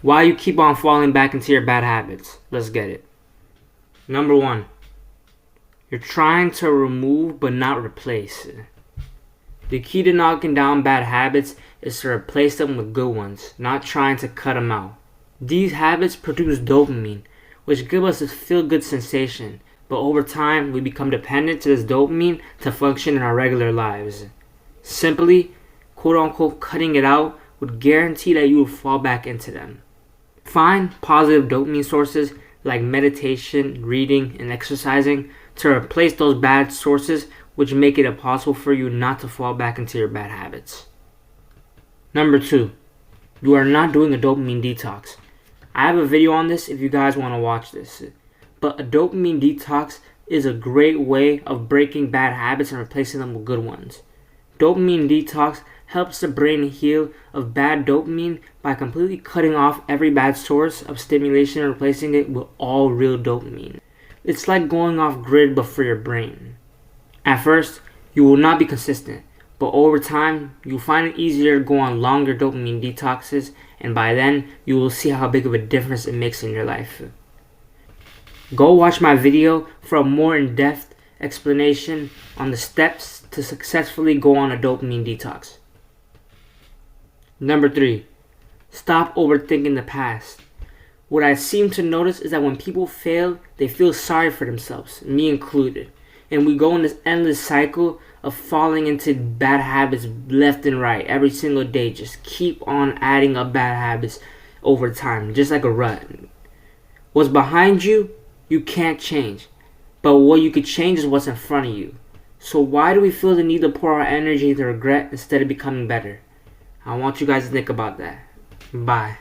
Why you keep on falling back into your bad habits. Let's get it. Number 1. You're trying to remove but not replace. The key to knocking down bad habits is to replace them with good ones, not trying to cut them out. These habits produce dopamine, which gives us a feel-good sensation, but over time we become dependent to this dopamine to function in our regular lives. Simply, quote-unquote, cutting it out would guarantee that you will fall back into them. Find positive dopamine sources like meditation, reading, and exercising to replace those bad sources, which make it impossible for you not to fall back into your bad habits. Number 2, you are not doing a dopamine detox. I have a video on this if you guys want to watch this. But a dopamine detox is a great way of breaking bad habits and replacing them with good ones. Dopamine detox helps the brain heal of bad dopamine by completely cutting off every bad source of stimulation and replacing it with all real dopamine. It's like going off grid but for your brain. At first, you will not be consistent, but over time, you'll find it easier to go on longer dopamine detoxes, and by then, you will see how big of a difference it makes in your life. Go watch my video for a more in-depth explanation on the steps to successfully go on a dopamine detox. Number 3, stop overthinking the past. What I seem to notice is that when people fail, they feel sorry for themselves, me included. And we go in this endless cycle of falling into bad habits left and right every single day. Just keep on adding up bad habits over time, just like a rut. What's behind you, you can't change. But what you could change is what's in front of you. So why do we feel the need to pour our energy into regret instead of becoming better? I want you guys to think about that. Bye.